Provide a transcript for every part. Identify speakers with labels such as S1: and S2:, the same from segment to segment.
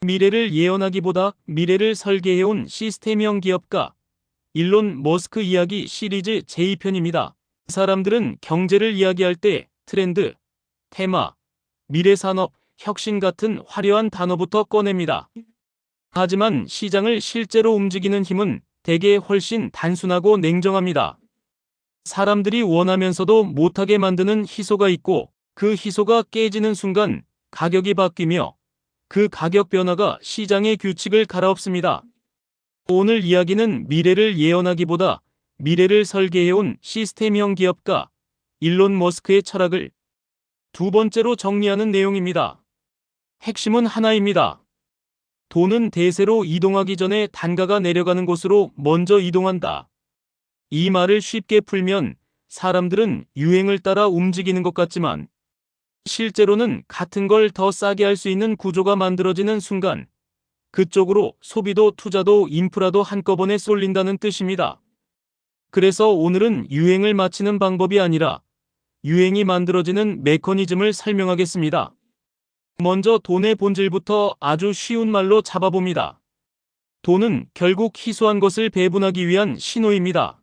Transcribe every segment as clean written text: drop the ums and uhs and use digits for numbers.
S1: 미래를 예언하기보다 미래를 설계해온 시스템형 기업가 일론 머스크 이야기 시리즈 제2편입니다. 사람들은 경제를 이야기할 때 트렌드, 테마, 미래산업, 혁신 같은 화려한 단어부터 꺼냅니다. 하지만 시장을 실제로 움직이는 힘은 대개 훨씬 단순하고 냉정합니다. 사람들이 원하면서도 못하게 만드는 희소가 있고 그 희소가 깨지는 순간 가격이 바뀌며 그 가격 변화가 시장의 규칙을 갈아엎습니다. 오늘 이야기는 미래를 예언하기보다 미래를 설계해온 시스템형 기업가 일론 머스크의 철학을 두 번째로 정리하는 내용입니다. 핵심은 하나입니다. 돈은 대세로 이동하기 전에 단가가 내려가는 곳으로 먼저 이동한다. 이 말을 쉽게 풀면 사람들은 유행을 따라 움직이는 것 같지만 실제로는 같은 걸 더 싸게 할 수 있는 구조가 만들어지는 순간 그쪽으로 소비도 투자도 인프라도 한꺼번에 쏠린다는 뜻입니다. 그래서 오늘은 유행을 맞추는 방법이 아니라 유행이 만들어지는 메커니즘을 설명하겠습니다. 먼저 돈의 본질부터 아주 쉬운 말로 잡아봅니다. 돈은 결국 희소한 것을 배분하기 위한 신호입니다.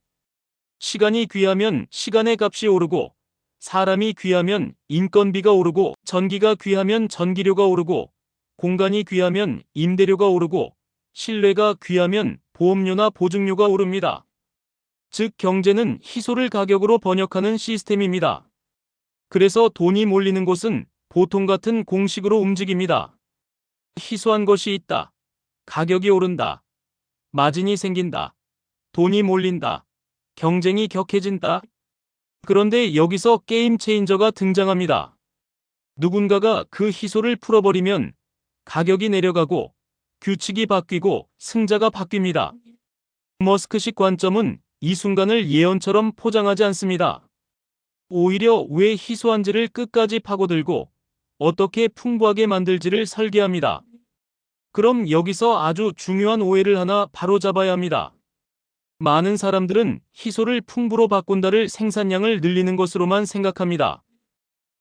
S1: 시간이 귀하면 시간의 값이 오르고 사람이 귀하면 인건비가 오르고 전기가 귀하면 전기료가 오르고 공간이 귀하면 임대료가 오르고 신뢰가 귀하면 보험료나 보증료가 오릅니다. 즉 경제는 희소를 가격으로 번역하는 시스템입니다. 그래서 돈이 몰리는 곳은 보통 같은 공식으로 움직입니다. 희소한 것이 있다. 가격이 오른다. 마진이 생긴다. 돈이 몰린다. 경쟁이 격해진다. 그런데 여기서 게임 체인저가 등장합니다. 누군가가 그 희소를 풀어버리면 가격이 내려가고 규칙이 바뀌고 승자가 바뀝니다. 머스크식 관점은 이 순간을 예언처럼 포장하지 않습니다. 오히려 왜 희소한지를 끝까지 파고들고 어떻게 풍부하게 만들지를 설계합니다. 그럼 여기서 아주 중요한 오해를 하나 바로잡아야 합니다. 많은 사람들은 희소를 풍부로 바꾼다를 생산량을 늘리는 것으로만 생각합니다.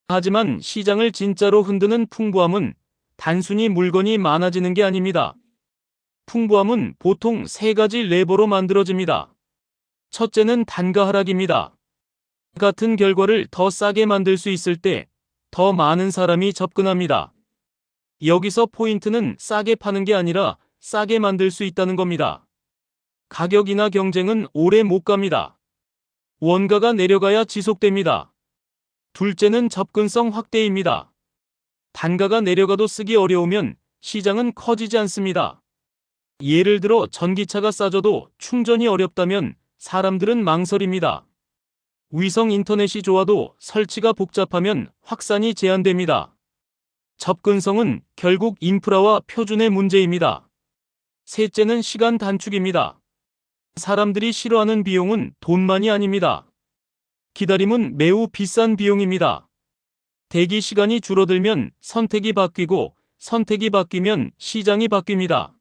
S1: 하지만 시장을 진짜로 흔드는 풍부함은 단순히 물건이 많아지는 게 아닙니다. 풍부함은 보통 세 가지 레버로 만들어집니다. 첫째는 단가 하락입니다. 같은 결과를 더 싸게 만들 수 있을 때 더 많은 사람이 접근합니다. 여기서 포인트는 싸게 파는 게 아니라 싸게 만들 수 있다는 겁니다. 가격이나 경쟁은 오래 못 갑니다. 원가가 내려가야 지속됩니다. 둘째는 접근성 확대입니다. 단가가 내려가도 쓰기 어려우면 시장은 커지지 않습니다. 예를 들어 전기차가 싸져도 충전이 어렵다면 사람들은 망설입니다. 위성 인터넷이 좋아도 설치가 복잡하면 확산이 제한됩니다. 접근성은 결국 인프라와 표준의 문제입니다. 셋째는 시간 단축입니다. 사람들이 싫어하는 비용은 돈만이 아닙니다. 기다림은 매우 비싼 비용입니다. 대기 시간이 줄어들면 선택이 바뀌고 선택이 바뀌면 시장이 바뀝니다.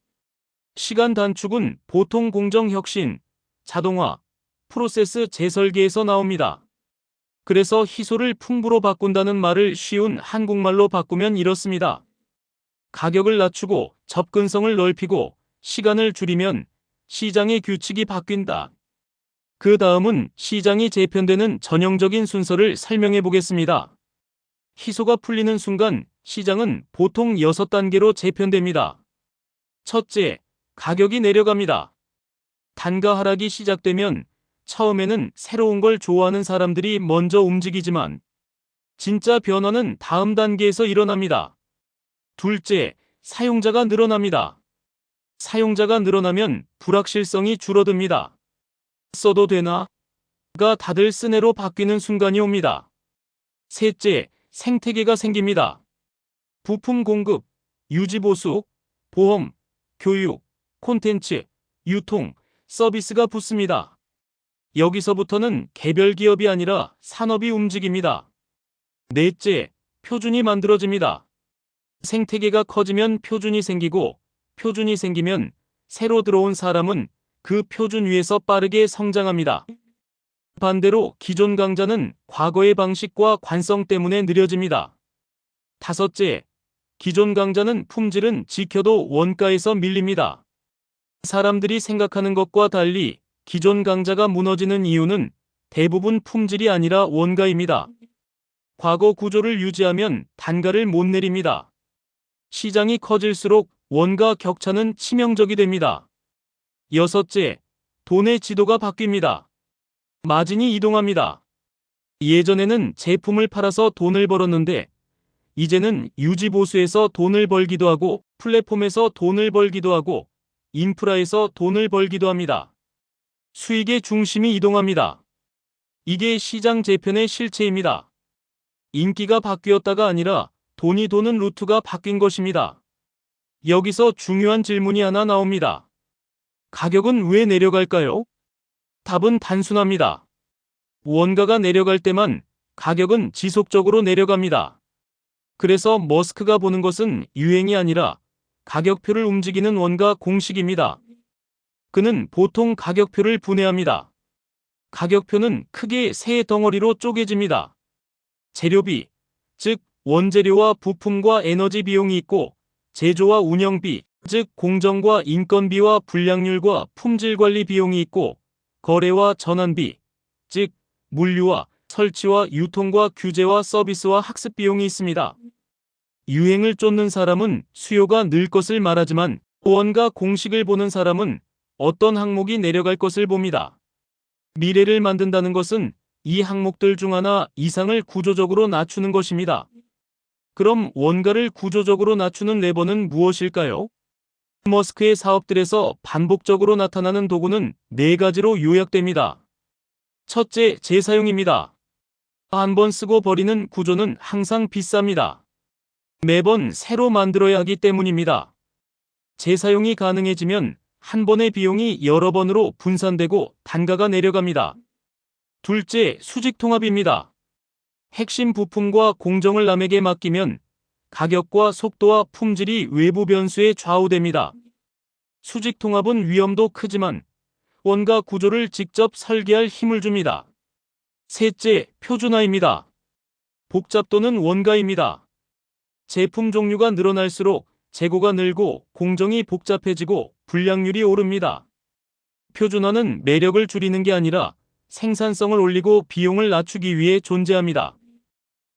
S1: 시간 단축은 보통 공정 혁신, 자동화, 프로세스 재설계에서 나옵니다. 그래서 희소를 풍부로 바꾼다는 말을 쉬운 한국말로 바꾸면 이렇습니다. 가격을 낮추고 접근성을 넓히고 시간을 줄이면 시장의 규칙이 바뀐다. 그 다음은 시장이 재편되는 전형적인 순서를 설명해 보겠습니다. 희소가 풀리는 순간 시장은 보통 6단계로 재편됩니다. 첫째, 가격이 내려갑니다. 단가 하락이 시작되면 처음에는 새로운 걸 좋아하는 사람들이 먼저 움직이지만 진짜 변화는 다음 단계에서 일어납니다. 둘째, 사용자가 늘어납니다. 사용자가 늘어나면 불확실성이 줄어듭니다. 써도 되나? 가 다들 쓰네로 바뀌는 순간이 옵니다. 셋째, 생태계가 생깁니다. 부품 공급, 유지보수, 보험, 교육, 콘텐츠, 유통, 서비스가 붙습니다. 여기서부터는 개별 기업이 아니라 산업이 움직입니다. 넷째, 표준이 만들어집니다. 생태계가 커지면 표준이 생기고 표준이 생기면 새로 들어온 사람은 그 표준 위에서 빠르게 성장합니다. 반대로 기존 강자는 과거의 방식과 관성 때문에 느려집니다. 다섯째, 기존 강자는 품질은 지켜도 원가에서 밀립니다. 사람들이 생각하는 것과 달리 기존 강자가 무너지는 이유는 대부분 품질이 아니라 원가입니다. 과거 구조를 유지하면 단가를 못 내립니다. 시장이 커질수록 원가 격차는 치명적이 됩니다. 여섯째, 돈의 지도가 바뀝니다. 마진이 이동합니다. 예전에는 제품을 팔아서 돈을 벌었는데 이제는 유지보수에서 돈을 벌기도 하고 플랫폼에서 돈을 벌기도 하고 인프라에서 돈을 벌기도 합니다. 수익의 중심이 이동합니다. 이게 시장 재편의 실체입니다. 인기가 바뀌었다가 아니라 돈이 도는 루트가 바뀐 것입니다. 여기서 중요한 질문이 하나 나옵니다. 가격은 왜 내려갈까요? 답은 단순합니다. 원가가 내려갈 때만 가격은 지속적으로 내려갑니다. 그래서 머스크가 보는 것은 유행이 아니라 가격표를 움직이는 원가 공식입니다. 그는 보통 가격표를 분해합니다. 가격표는 크게 세 덩어리로 쪼개집니다. 재료비, 즉 원재료와 부품과 에너지 비용이 있고 제조와 운영비, 즉 공정과 인건비와 불량률과 품질 관리 비용이 있고 거래와 전환비, 즉 물류와 설치와 유통과 규제와 서비스와 학습 비용이 있습니다. 유행을 쫓는 사람은 수요가 늘 것을 말하지만 원가 공식을 보는 사람은 어떤 항목이 내려갈 것을 봅니다. 미래를 만든다는 것은 이 항목들 중 하나 이상을 구조적으로 낮추는 것입니다. 그럼 원가를 구조적으로 낮추는 레버는 무엇일까요? 머스크의 사업들에서 반복적으로 나타나는 도구는 네 가지로 요약됩니다. 첫째, 재사용입니다. 한 번 쓰고 버리는 구조는 항상 비쌉니다. 매번 새로 만들어야 하기 때문입니다. 재사용이 가능해지면 한 번의 비용이 여러 번으로 분산되고 단가가 내려갑니다. 둘째, 수직통합입니다. 핵심 부품과 공정을 남에게 맡기면 가격과 속도와 품질이 외부 변수에 좌우됩니다. 수직통합은 위험도 크지만 원가 구조를 직접 설계할 힘을 줍니다. 셋째, 표준화입니다. 복잡도는 원가입니다. 제품 종류가 늘어날수록 재고가 늘고 공정이 복잡해지고 불량률이 오릅니다. 표준화는 매력을 줄이는 게 아니라 생산성을 올리고 비용을 낮추기 위해 존재합니다.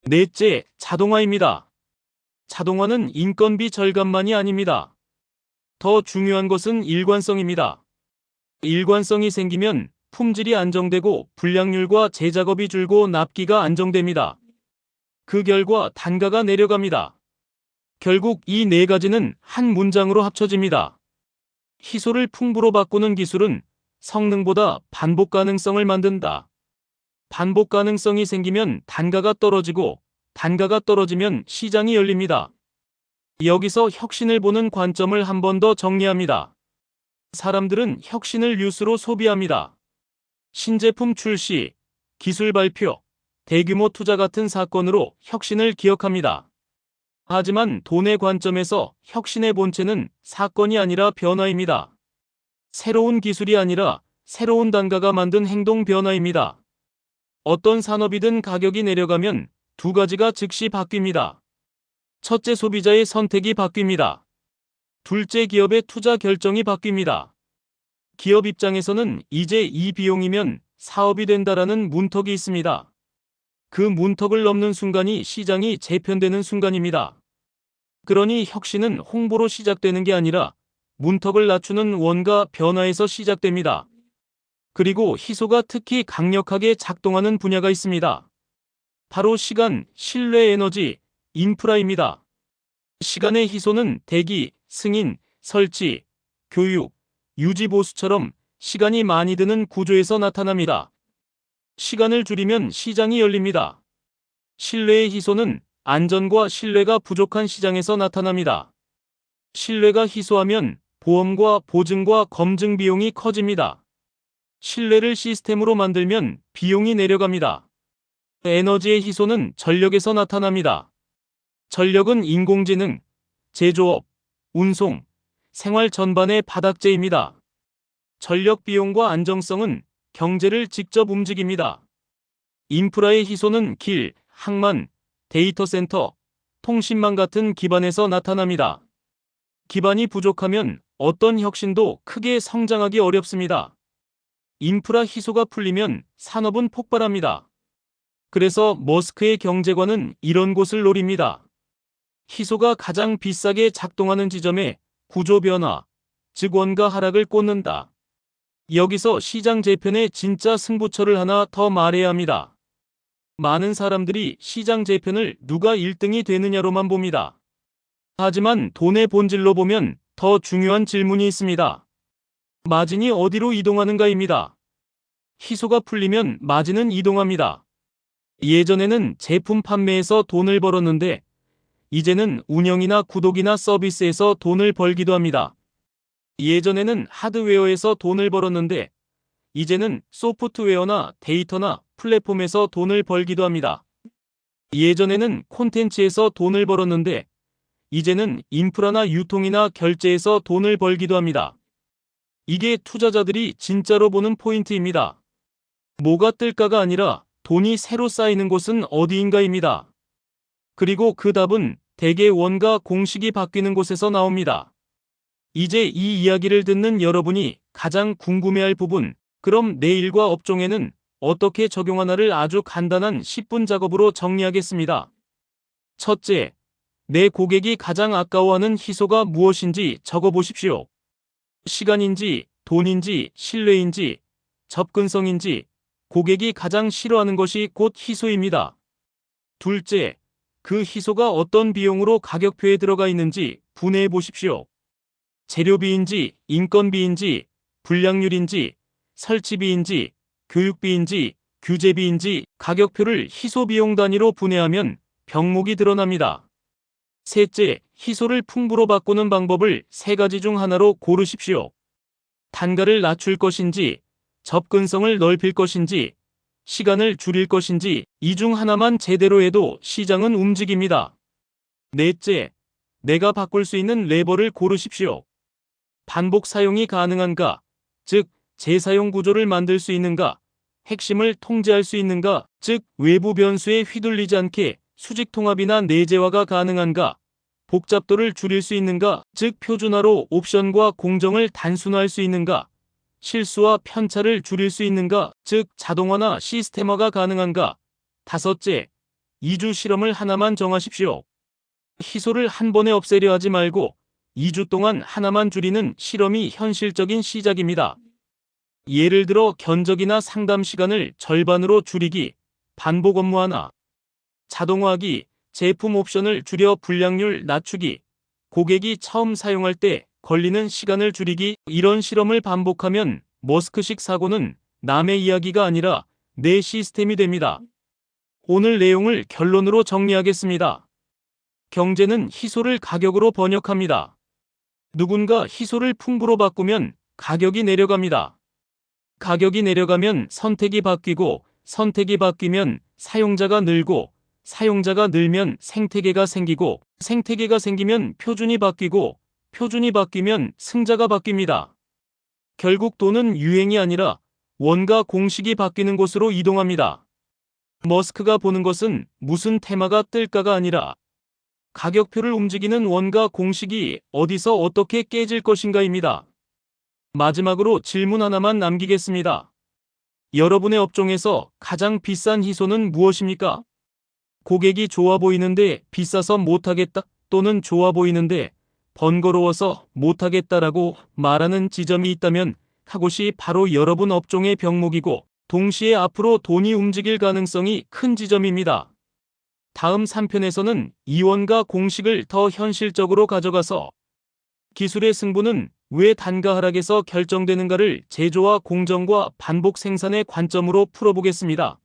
S1: 넷째, 자동화입니다. 자동화는 인건비 절감만이 아닙니다. 더 중요한 것은 일관성입니다. 일관성이 생기면 품질이 안정되고 불량률과 재작업이 줄고 납기가 안정됩니다. 그 결과 단가가 내려갑니다. 결국 이 네 가지는 한 문장으로 합쳐집니다. 희소를 풍부로 바꾸는 기술은 성능보다 반복 가능성을 만든다. 반복 가능성이 생기면 단가가 떨어지고 단가가 떨어지면 시장이 열립니다. 여기서 혁신을 보는 관점을 한 번 더 정리합니다. 사람들은 혁신을 뉴스로 소비합니다. 신제품 출시, 기술 발표, 대규모 투자 같은 사건으로 혁신을 기억합니다. 하지만 돈의 관점에서 혁신의 본체는 사건이 아니라 변화입니다. 새로운 기술이 아니라 새로운 단가가 만든 행동 변화입니다. 어떤 산업이든 가격이 내려가면 두 가지가 즉시 바뀝니다. 첫째, 소비자의 선택이 바뀝니다. 둘째, 기업의 투자 결정이 바뀝니다. 기업 입장에서는 이제 이 비용이면 사업이 된다라는 문턱이 있습니다. 그 문턱을 넘는 순간이 시장이 재편되는 순간입니다. 그러니 혁신은 홍보로 시작되는 게 아니라 문턱을 낮추는 원가 변화에서 시작됩니다. 그리고 희소가 특히 강력하게 작동하는 분야가 있습니다. 바로 시간, 신뢰, 에너지, 인프라입니다. 시간의 희소는 대기, 승인, 설치, 교육, 유지 보수처럼 시간이 많이 드는 구조에서 나타납니다. 시간을 줄이면 시장이 열립니다. 신뢰의 희소는 안전과 신뢰가 부족한 시장에서 나타납니다. 신뢰가 희소하면 보험과 보증과 검증 비용이 커집니다. 신뢰를 시스템으로 만들면 비용이 내려갑니다. 에너지의 희소는 전력에서 나타납니다. 전력은 인공지능, 제조업, 운송, 생활 전반의 바닥재입니다. 전력 비용과 안정성은 경제를 직접 움직입니다. 인프라의 희소는 길, 항만, 데이터 센터, 통신망 같은 기반에서 나타납니다. 기반이 부족하면 어떤 혁신도 크게 성장하기 어렵습니다. 인프라 희소가 풀리면 산업은 폭발합니다. 그래서 머스크의 경제관은 이런 곳을 노립니다. 희소가 가장 비싸게 작동하는 지점에 구조 변화, 즉 원가 하락을 꽂는다. 여기서 시장 재편의 진짜 승부처를 하나 더 말해야 합니다. 많은 사람들이 시장 재편을 누가 1등이 되느냐로만 봅니다. 하지만 돈의 본질로 보면 더 중요한 질문이 있습니다. 마진이 어디로 이동하는가입니다. 희소가 풀리면 마진은 이동합니다. 예전에는 제품 판매에서 돈을 벌었는데 이제는 운영이나 구독이나 서비스에서 돈을 벌기도 합니다. 예전에는 하드웨어에서 돈을 벌었는데 이제는 소프트웨어나 데이터나 플랫폼에서 돈을 벌기도 합니다. 예전에는 콘텐츠에서 돈을 벌었는데 이제는 인프라나 유통이나 결제에서 돈을 벌기도 합니다. 이게 투자자들이 진짜로 보는 포인트입니다. 뭐가 뜰까가 아니라 돈이 새로 쌓이는 곳은 어디인가입니다. 그리고 그 답은 대개 원가 공식이 바뀌는 곳에서 나옵니다. 이제 이 이야기를 듣는 여러분이 가장 궁금해할 부분, 그럼 내 일과 업종에는 어떻게 적용하나를 아주 간단한 10분 작업으로 정리하겠습니다. 첫째, 내 고객이 가장 아까워하는 희소가 무엇인지 적어보십시오. 시간인지, 돈인지, 신뢰인지, 접근성인지, 고객이 가장 싫어하는 것이 곧 희소입니다. 둘째, 그 희소가 어떤 비용으로 가격표에 들어가 있는지 분해해 보십시오. 재료비인지, 인건비인지, 불량률인지, 설치비인지, 교육비인지, 규제비인지 가격표를 희소 비용 단위로 분해하면 병목이 드러납니다. 셋째, 희소를 풍부로 바꾸는 방법을 3가지 중 하나로 고르십시오. 단가를 낮출 것인지, 접근성을 넓힐 것인지, 시간을 줄일 것인지 이 중 하나만 제대로 해도 시장은 움직입니다. 넷째, 내가 바꿀 수 있는 레버를 고르십시오. 반복 사용이 가능한가, 즉 재사용 구조를 만들 수 있는가, 핵심을 통제할 수 있는가, 즉 외부 변수에 휘둘리지 않게 수직 통합이나 내재화가 가능한가, 복잡도를 줄일 수 있는가, 즉 표준화로 옵션과 공정을 단순화할 수 있는가, 실수와 편차를 줄일 수 있는가, 즉 자동화나 시스템화가 가능한가. 다섯째, 2주 실험을 하나만 정하십시오. 희소를 한 번에 없애려 하지 말고 2주 동안 하나만 줄이는 실험이 현실적인 시작입니다. 예를 들어 견적이나 상담 시간을 절반으로 줄이기, 반복 업무 하나, 자동화하기, 제품 옵션을 줄여 불량률 낮추기, 고객이 처음 사용할 때 걸리는 시간을 줄이기. 이런 실험을 반복하면 머스크식 사고는 남의 이야기가 아니라 내 시스템이 됩니다. 오늘 내용을 결론으로 정리하겠습니다. 경제는 희소를 가격으로 번역합니다. 누군가 희소를 풍부로 바꾸면 가격이 내려갑니다. 가격이 내려가면 선택이 바뀌고, 선택이 바뀌면 사용자가 늘고, 사용자가 늘면 생태계가 생기고, 생태계가 생기면 표준이 바뀌고, 표준이 바뀌면 승자가 바뀝니다. 결국 돈은 유행이 아니라 원가 공식이 바뀌는 곳으로 이동합니다. 머스크가 보는 것은 무슨 테마가 뜰까가 아니라 가격표를 움직이는 원가 공식이 어디서 어떻게 깨질 것인가입니다. 마지막으로 질문 하나만 남기겠습니다. 여러분의 업종에서 가장 비싼 희소는 무엇입니까? 고객이 좋아 보이는데 비싸서 못하겠다, 또는 좋아 보이는데 번거로워서 못하겠다라고 말하는 지점이 있다면 그것이 바로 여러분 업종의 병목이고 동시에 앞으로 돈이 움직일 가능성이 큰 지점입니다. 다음 3편에서는 이원가 공식을 더 현실적으로 가져가서 기술의 승부는 왜 단가 하락에서 결정되는가를 제조와 공정과 반복 생산의 관점으로 풀어보겠습니다.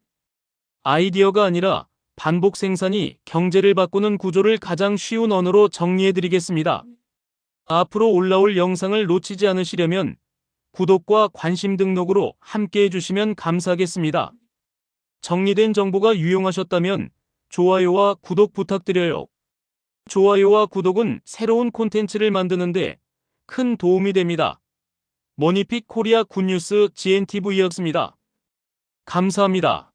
S1: 아이디어가 아니라 반복 생산이 경제를 바꾸는 구조를 가장 쉬운 언어로 정리해드리겠습니다. 앞으로 올라올 영상을 놓치지 않으시려면 구독과 관심 등록으로 함께 해주시면 감사하겠습니다. 정리된 정보가 유용하셨다면 좋아요와 구독 부탁드려요. 좋아요와 구독은 새로운 콘텐츠를 만드는데 큰 도움이 됩니다. 머니픽 코리아 굿뉴스 GNTV였습니다. 감사합니다.